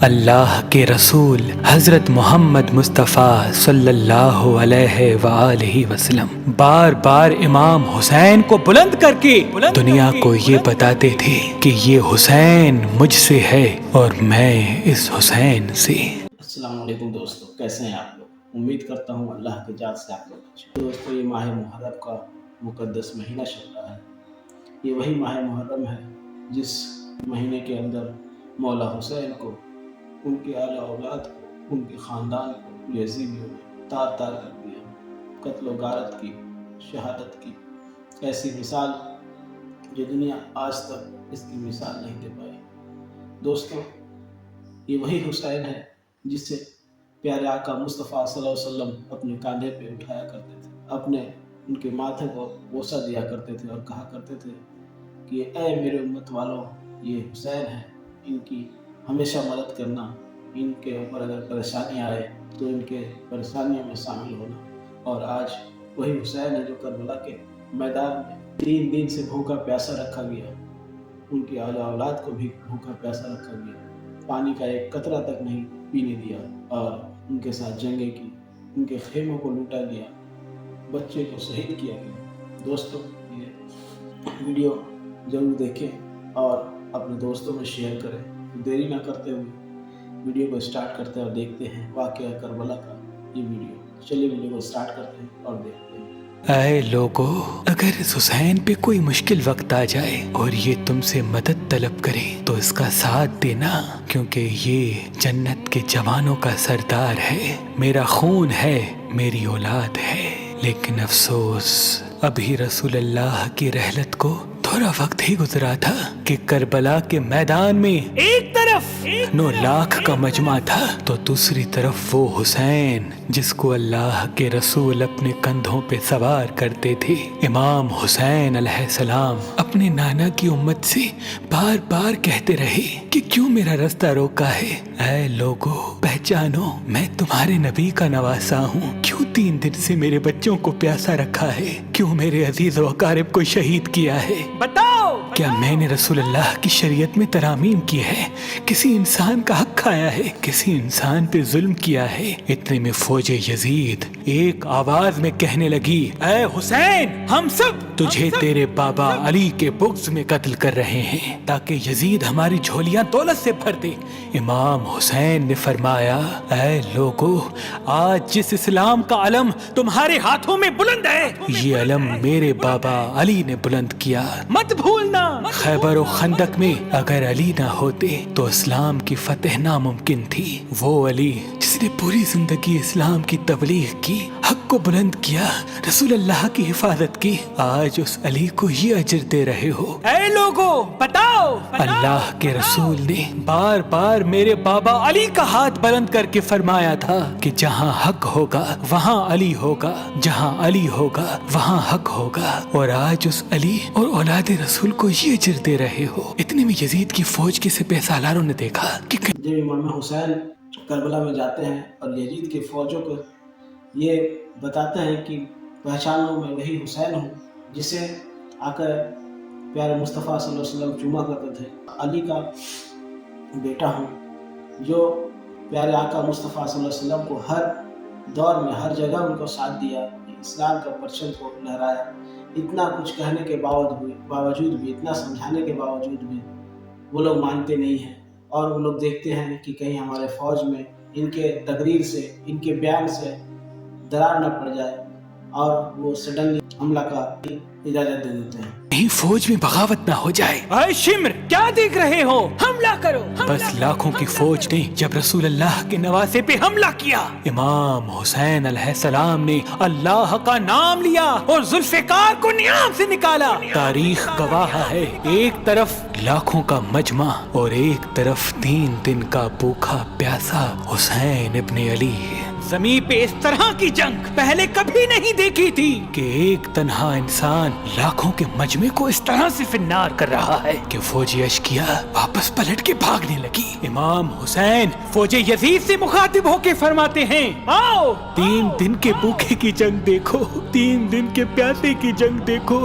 اللہ کے رسول حضرت محمد مصطفیٰ صلی اللہ علیہ وآلہ وسلم بار بار امام حسین کو بلند کر کے دنیا کو یہ بتاتے تھے کہ یہ حسین مجھ سے ہے اور میں اس حسین سے۔ السلام علیکم دوستو، کیسے ہیں آپ لوگ؟ امید کرتا ہوں اللہ کے جات سے آپ لوگ اچھے ہیں۔ دوستو، یہ ماہ محرم کا مقدس مہینہ چل رہا ہے۔ یہ وہی ماہ محرم ہے جس مہینے کے اندر مولا حسین کو، ان کے اعلیٰ اولاد کو، ان کے خاندان کو یزیدیوں نے تار تار کر دیا، قتل و غارت کی، شہادت کی۔ ایسی مثال جو دنیا آج تک اس کی مثال نہیں دے پائی۔ دوستو، یہ وہی حسین ہے جس سے پیارے آقا مصطفیٰ صلی اللہ علیہ وسلم اپنے کاندھے پہ اٹھایا کرتے تھے، ان کے ماتھے کو بوسہ دیا کرتے تھے اور کہا کرتے تھے کہ اے میرے امت والوں، یہ حسین ہے، ان کی ہمیشہ مدد کرنا، ان کے اوپر اگر پریشانی آئے تو ان کے پریشانیوں میں شامل ہونا۔ اور آج وہی حسین ہے جو کربلا کے میدان میں 3 دن سے بھوکا پیاسا رکھا گیا، ان کے اعلیٰ اولاد کو بھی بھوکا پیاسا رکھا گیا، پانی کا ایک قطرہ تک نہیں پینے دیا اور ان کے ساتھ جنگیں کی، ان کے خیموں کو لوٹا گیا، بچے کو شہید کیا گیا۔ دوستو، یہ ویڈیو ضرور دیکھیں اور اپنے دوستوں میں شیئر کریں۔ دیری نہ کرتے ہوئے ویڈیو کو سٹارٹ کرتے ہیں اور دیکھتے ہیں واقعہ کربلا کا یہ ویڈیو۔ چلیے ویڈیو کو سٹارٹ کرتے ہیں اور دیکھتے ہیں۔ اے لوگو، اگر اس حسین پہ کوئی مشکل وقت آ جائے اور یہ تم سے مدد طلب کرے تو اس کا ساتھ دینا، کیونکہ یہ جنت کے جوانوں کا سردار ہے، میرا خون ہے، میری اولاد ہے۔ لیکن افسوس، ابھی رسول اللہ کی رحلت کو تھوڑا وقت ہی گزرا تھا کہ کربلا کے میدان میں ایک طرف 9 لاکھ کا مجمع تھا تو دوسری طرف وہ حسین جس کو اللہ کے رسول اپنے کندھوں پہ سوار کرتے تھے، امام حسین علیہ السلام اپنے نانا کی امت سے بار بار کہتے رہے کہ کیوں میرا رستہ روکا ہے؟ اے لوگو، پہچانو، میں تمہارے نبی کا نواسا ہوں۔ کیوں 3 دن سے میرے بچوں کو پیاسا رکھا ہے؟ کیوں میرے عزیز و اقارب کو شہید کیا ہے؟ بتاؤ، کیا میں نے رسول اللہ کی شریعت میں ترامیم کی ہے؟ کسی انسان کا حق کھایا ہے؟ کسی انسان پہ ظلم کیا ہے؟ اتنے میں فوج یزید ایک آواز میں کہنے لگی، اے حسین، ہم سب تجھے تیرے بابا علی کے بغض میں قتل کر رہے ہیں تاکہ یزید ہماری جھولیاں دولت سے بھر دے۔ امام حسین نے فرمایا، اے لوگو، آج جس اسلام کا علم تمہارے ہاتھوں میں بلند ہے، یہ علم میرے بابا علی نے بلند کیا، مت بھولنا۔ خیبر و خندق میں اگر علی نہ ہوتے تو اسلام کی فتح ناممکن تھی۔ وہ علی جس نے پوری زندگی اسلام کی تبلیغ کی، حق کو بلند کیا، رسول اللہ کی حفاظت کی، آج اس علی کو یہ اجر دے رہے ہو۔ اے لوگو، بتاؤ، اللہ کے رسول نے بار بار میرے بابا علی کا ہاتھ بلند کر کے فرمایا تھا کہ جہاں حق ہوگا وہاں علی ہوگا، جہاں علی ہوگا وہاں حق ہوگا، اور آج اس علی اور اولاد رسول کو یہ اجر دے رہے ہو۔ اتنے میں یزید کی فوج کے سپہ سالاروں نے دیکھا کہ جب امام حسین کربلا میں جاتے ہیں اور یزید کی فوجوں کو یہ بتاتے ہیں کہ پہچانو، میں وہی حسین ہوں جسے آ کر پیارے مصطفیٰ صلی اللہ علیہ وسلم چوما کرتے تھے، علی کا بیٹا ہوں جو پیارے آقا مصطفیٰ صلی اللہ علیہ وسلم کو ہر دور میں ہر جگہ ان کو ساتھ دیا، اسلام کا پرچم کو لہرایا۔ اتنا کچھ کہنے کے باوجود بھی، اتنا سمجھانے کے باوجود بھی وہ لوگ مانتے نہیں ہیں، اور وہ لوگ دیکھتے ہیں کہ کہیں ہمارے فوج میں ان کے تقریر سے، ان کے بیان سے درار نہ پڑ جائے، اور وہ سڈنلی حملہ کا اجازت دے دیتے ہیں، کہیں فوج میں بغاوت نہ ہو جائے۔ اے شمر، کیا دیکھ رہے ہو؟ حملہ کرو۔ بس لاکھوں کی فوج نے جب رسول اللہ کے نواسے پہ حملہ کیا، امام حسین علیہ السلام نے اللہ کا نام لیا اور ذوالفقار کو نیام سے نکالا۔ تاریخ گواہ ہے، ایک طرف لاکھوں کا مجمع اور ایک طرف 3 دن کا بھوکا پیاسا حسین ابن علی۔ ज़मीन पे इस तरह की जंग पहले कभी नहीं देखी थी कि एक तन्हा इंसान लाखों के मजमे को इस तरह से फिन्नार कर रहा है कि फौजी अशकिया वापस पलट के भागने लगी। इमाम हुसैन फौजे यजीद से मुखातिब होके फरमाते हैं, आओ 3 दिन के भूखे की जंग देखो, 3 दिन के प्यासे की जंग देखो,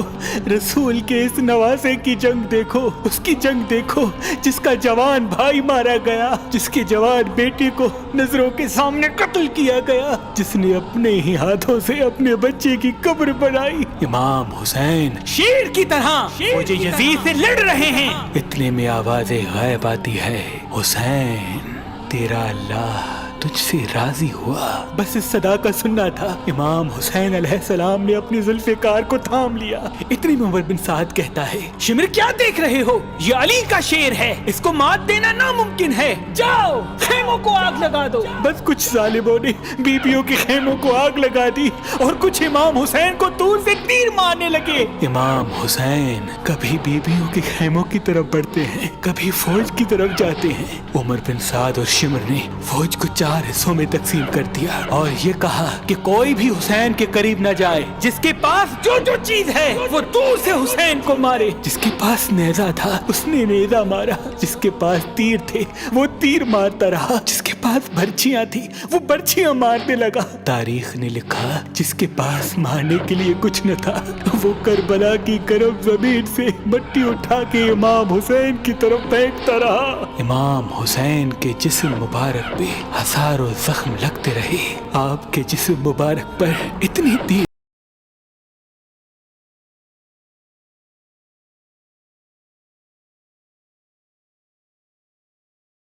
रसूल के इस नवासे की जंग देखो, उसकी जंग देखो जिसका जवान भाई मारा गया, जिसके जवान बेटे को नजरों के सामने कत्ल किया गया, जिसने अपने ही हाथों से अपने बच्चे की कब्र बनाई। इमाम हुसैन शेर की तरह फौजे यजीद से लड़ रहे हैं। इतने में आवाज़े गायब आती है, हुसैन तेरा अल्लाह तुझसे राजी हुआ। बस इस सदा का सुनना था। इमाम हुसैन अलैहिस्सलाम ने अपनी जुल्फ़िकार को थाम लिया। इतनी में उमर बिन साद कहता है, शिमर क्या देख रहे हो, ये अली का शेर है, इसको मात देना नामुमकिन है, जाओ खेमों को आग लगा दो। बस कुछ जालिमों ने बीबियों के खेमों को आग लगा दी और कुछ इमाम हुसैन को दूर से तीर मारने लगे। इमाम हुसैन कभी बीबियों के खेमों की तरफ बढ़ते हैं, कभी फौज की तरफ जाते हैं। उमर बिन साद और शिमर ने फौज को 4 हिस्सों में तकसीम कर दिया और ये कहा कि कोई भी हुसैन के करीब न जाए, जिसके पास जो जो चीज है वो दूर से हुसैन को मारे। जिसके पास नेजा था उसने नेजा मारा, जिसके पास तीर थे वो तीर मारता रहा, जिसके पास बर्छियां थी वो बर्छियां मारने लगा। तारीख ने लिखा जिसके पास मारने के लिए कुछ न था वो करबला की गर्म जमीन से मट्टी उठा के इमाम हुसैन की तरफ फेंकता रहा। इमाम हुसैन के जिस्म मुबारक पे हजारों जख्म लगते रहे। आपके जिस्म मुबारक पर इतनी तीर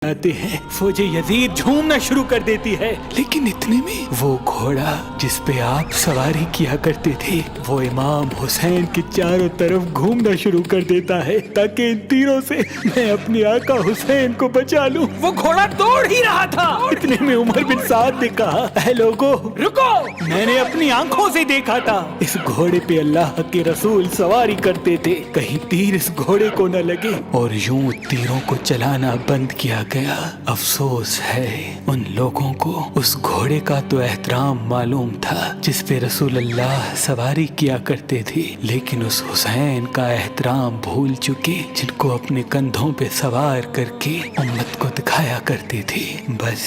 आते हैं, फौजे यजीद झूमना शुरू कर देती है। लेकिन इतने में वो घोड़ा जिस पे आप सवारी किया करते थे वो इमाम हुसैन के चारों तरफ घूमना शुरू कर देता है ताकि इन तीरों से मैं अपने आका हुसैन को बचा लूं। वो घोड़ा दौड़ ही रहा था। इतने में उमर बिन साद ने कहा, ऐ लोगो रुको, मैंने अपनी आंखों से देखा था इस घोड़े पे अल्लाह के रसूल सवारी करते थे, कहीं तीर इस घोड़े को न लगे। और यूं तीरों को चलाना बंद किया गया। अफसोस है उन लोगों को उस घोड़े का तो एहतराम मालूम था जिस पे रसूल अल्लाह सवारी किया करते थे, लेकिन उस हुसैन का एहतराम भूल चुके जिनको अपने कंधों पे सवार करके उम्मत को दिखाया करते थे। बस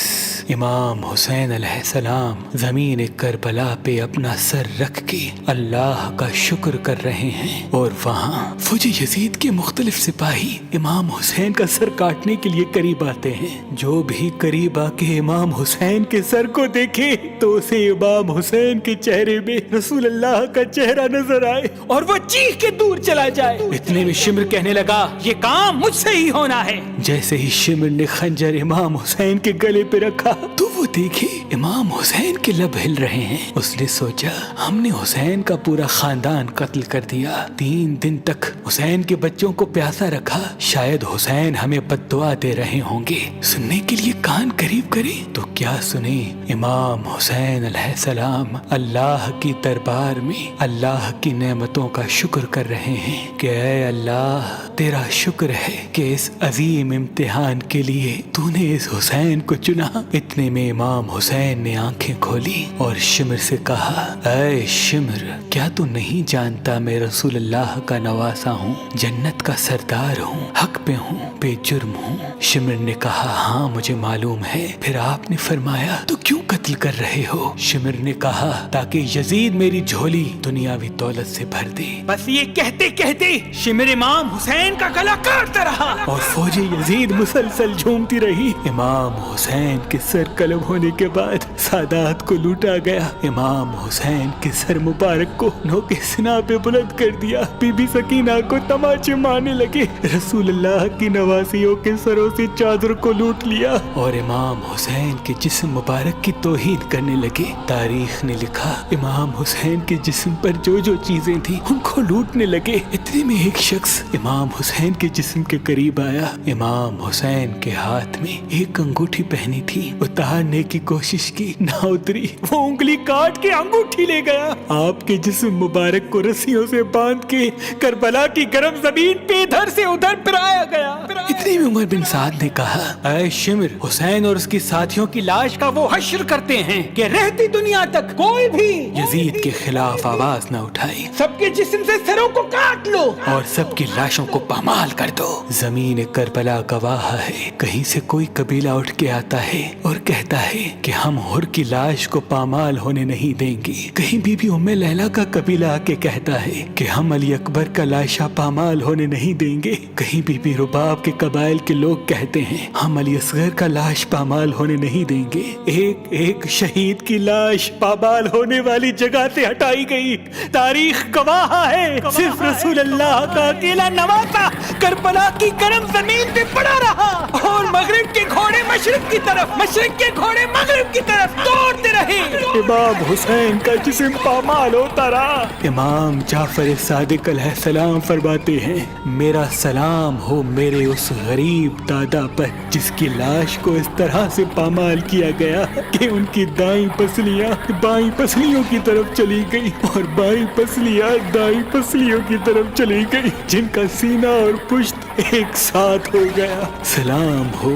इमाम हुसैन अलैहिस्सलाम ज़मीन करबला पे अपना सर रख के अल्लाह का शुक्र कर रहे हैं और वहाँ फौजे यजीद के मुख्तलिफ सिपाही इमाम हुसैन का सर काटने के लिए करीब आते हैं। जो भी करीब आके इमाम हुसैन के सर को देखे तो उसे इमाम हुसैन के चेहरे में रसूल अल्लाह का चेहरा नजर आए और वो चीख के दूर चला जाए। इतने में शिमर कहने लगा, ये काम मुझसे ही होना है। जैसे ही शिमर ने खंजर इमाम हुसैन के गले पे रखा तो वो देखे इमाम हुसैन के लब हिल रहे हैं। उसने सोचा हमने हुसैन का पूरा खानदान कत्ल कर दिया, 3 दिन तक हुसैन के बच्चों को प्यासा रखा, शायद हुसैन हमें बद्दुआ दे रहे होंगे। सुनने के लिए कान करीब करे तो क्या सुने। इमाम हुसैन अलैहिस्सलाम अल्लाह की दरबार में अल्लाह की नेमतों का शुक्र कर रहे हैं कि ऐ अल्लाह तेरा शुक्र है कि इस अजीम इम्तिहान के लिए तूने इस हुसैन को चुना। इतने में इमाम हुसैन ने आंखें खोली और शिमर से कहा, ऐ शिमर क्या तू नहीं जानता मैं रसूल अल्लाह का नवासा हूँ, जन्नत का सरदार हूँ, हक पे हूँ, बेजुर्म हूँ। शिमर ने कहा, हाँ मुझे मालूम है। फिर आपने फरमाया तो क्यों कत्ल कर रहे हो? शिमर ने कहा, ताकि यजीद मेरी झोली दुनियावी दौलत से भर दे। बस ये कहते कहते शिमर इमाम हुसैन का गला काटता रहा और फौजी यजीद मुसलसल झूमती रही। इमाम हुसैन के सर कलम होने के बाद सादात को लूटा गया। इमाम हुसैन के सर मुबारक को नोके सिना पे बुलंद कर दिया। बीबी सकीना को तमाचे मारने लगे। रसूल अल्लाह की नवासियों के सरों से चादर को लूट लिया और इमाम हुसैन के जिस्म मुबारक की तौहीन करने लगे। तारीख ने लिखा इमाम हुसैन के जिस्म पर जो जो चीजें थी उनको लूटने लगे। इतने में एक शख्स इमाम हुसैन के जिस्म के करीब आया। इमाम हुसैन के हाथ में एक अंगूठी पहनी थी, उतारने की कोशिश की, ना उतरी। वो उंगली काट के अंगूठी ले गया। आपके जिस्म मुबारक को रस्सियों से बांध के करबला की गर्म जमीन पे इधर से उधर फिराया गया। इतनी में उमर बिन साद ने कहा, ऐ शिमर, हुसैन और उसके साथियों की लाश का वो हश्र करते हैं कि रहती दुनिया तक कोई भी यजीद के खिलाफ आवाज न उठाए। सबके जिस्म से सरों को काट लो और सबकी लाशों को पामाल कर दो। जमीन करबला गवाह है, कहीं से कोई कबीला उठ के आता है और कहता है कि हम हुर की लाश को पामाल होने नहीं देंगे। कहीं बीबी उम्मे लैला का कबीला आके कहता है कि हम अली अकबर का लाशा पामाल होने नहीं देंगे। कहीं बीबी रुबाब के कबाइल के लोग कहते हैं हम अली असगर का लाश पामाल होने नहीं देंगे। एक एक शहीद की लाश पामाल होने वाली जगह से हटाई गई। तारीख गवाह है, सिर्फ रसूल अल्लाह का अकेला नवासा करबला की गर्म जमीन पे पड़ा रहा और मगरिब के घोड़े मशरिक की तरफ, मशरिक के घोड़े मगरिब की तरफ दौड़ते रहे। इमाम हुसैन का जिस्म पामाल होता रहा। इमाम जाफर सादिक अलैहिस्सलाम फरमाते हैं, मेरा सलाम हो मेरे उस गरीब दादा पर जिसकी लाश को इस तरह से पामाल किया गया कि उनकी दाईं पसलियां बाईं पसलियों की तरफ चली गई और बाईं पसलियां दाईं पसलियों की तरफ चली गई, जिनका सीना और पुश्त एक साथ हो गया। सलाम हो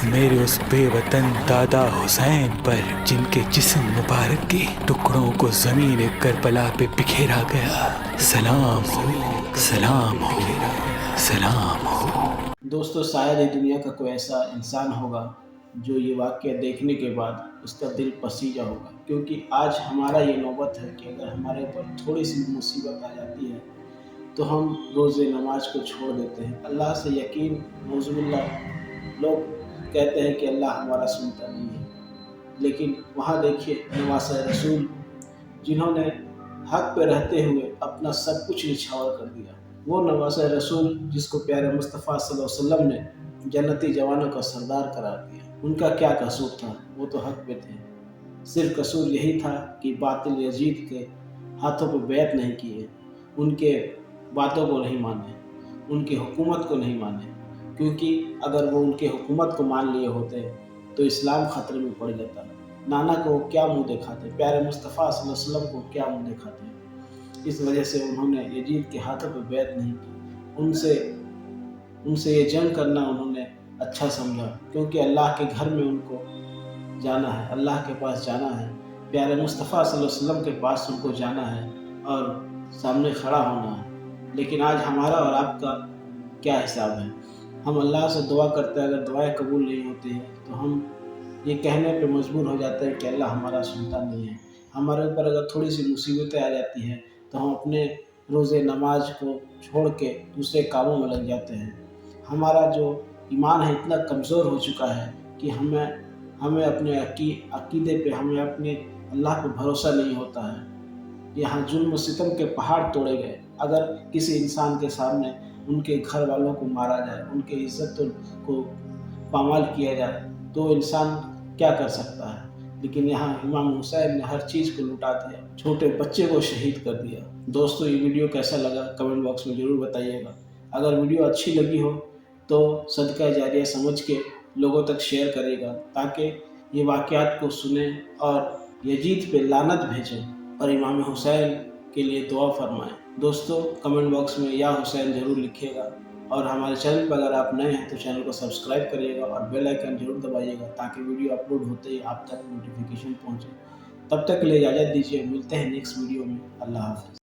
मेरे उस बेवतन दादा हुसैन पर जिनके जिस्म मुबारक के टुकड़ों को जमीन करबला पे बिखेरा गया। सलाम हो, सलाम हो, सलाम हो। दोस्तों, शायद ही दुनिया का कोई ऐसा इंसान होगा जो ये वाक़या देखने के बाद उसका दिल पसीजा होगा, क्योंकि आज हमारा ये नौबत है कि अगर हमारे ऊपर थोड़ी सी मुसीबत आ जाती है तो हम रोज़े नमाज को छोड़ देते हैं। अल्लाह से यकीन नौज़ुबिल्लाह, लोग कहते हैं कि अल्लाह हमारा सुनता नहीं है, लेकिन वहाँ देखिए नवासा रसूल जिन्होंने हक पे रहते हुए अपना सब कुछ निछावर कर दिया, वो नवासा रसूल जिसको प्यारे मुस्तफ़ा सल्लल्लाहु अलैहि वसल्लम ने जन्नती जवानों का सरदार करार दिया, उनका क्या कसूर था? वो तो हक पे थे। सिर्फ कसूर यही था कि बातिल यजीद के हाथों पे बैत नहीं किए, उनके बातों को नहीं माने, उनकी हुकूमत को नहीं माने, क्योंकि अगर वो उनके हुकूमत को मान लिए होते तो इस्लाम ख़तरे में पड़ जाता। नाना को वो क्या मुँह दिखाते, प्यारे मुस्तफ़ा सल्लल्लाहु अलैहि वसल्लम को क्या मुँह दिखाते। इस वजह से उन्होंने यजीद के हाथों पे बैत नहीं की, उनसे ये जंग करना उन्होंने अच्छा समझा, क्योंकि अल्लाह के घर में उनको जाना है, अल्लाह के पास जाना है, प्यारे मुस्तफ़ा सल्लल्लाहु अलैहि वसल्लम के पास उनको जाना है और सामने खड़ा होना है। लेकिन आज हमारा और आपका क्या हिसाब है? हम अल्लाह से दुआ करते हैं, अगर दुआएं कबूल नहीं होती हैं तो हम ये कहने पे मजबूर हो जाते हैं कि अल्लाह हमारा सुनता नहीं है। हमारे ऊपर अगर थोड़ी सी मुसीबतें आ जाती हैं तो हम अपने रोज़े नमाज को छोड़ के दूसरे कामों में लग जाते हैं। हमारा जो ईमान है इतना कमज़ोर हो चुका है कि हमें अपने अकीदे पे, हमें अपने अल्लाह पे भरोसा नहीं होता है। यहाँ जुल्म सितम के पहाड़ तोड़े गए। अगर किसी इंसान के सामने उनके घर वालों को मारा जाए, उनके इज्जत को पामाल किया जाए तो इंसान क्या कर सकता है? लेकिन यहाँ इमाम हुसैन ने हर चीज़ को लुटा दिया, छोटे बच्चे को शहीद कर दिया। दोस्तों, ये वीडियो कैसा लगा कमेंट बॉक्स में ज़रूर बताइएगा। अगर वीडियो अच्छी लगी हो तो सदका जारिया समझ के लोगों तक शेयर करिएगा, ताकि ये वाक़यात को सुने और यजीद पे लानत भेजें और इमाम हुसैन के लिए दुआ फरमाएं। दोस्तों, कमेंट बॉक्स में या हुसैन ज़रूर लिखिएगा और हमारे चैनल पर अगर आप नए हैं तो चैनल को सब्सक्राइब करिएगा और बेल आइकन जरूर दबाइएगा, ताकि वीडियो अपलोड होते ही आप तक नोटिफिकेशन पहुँचे। तब तक के लिए इजाज़त दीजिए, मिलते हैं नेक्स्ट वीडियो में। अल्लाह हाफ़िज़।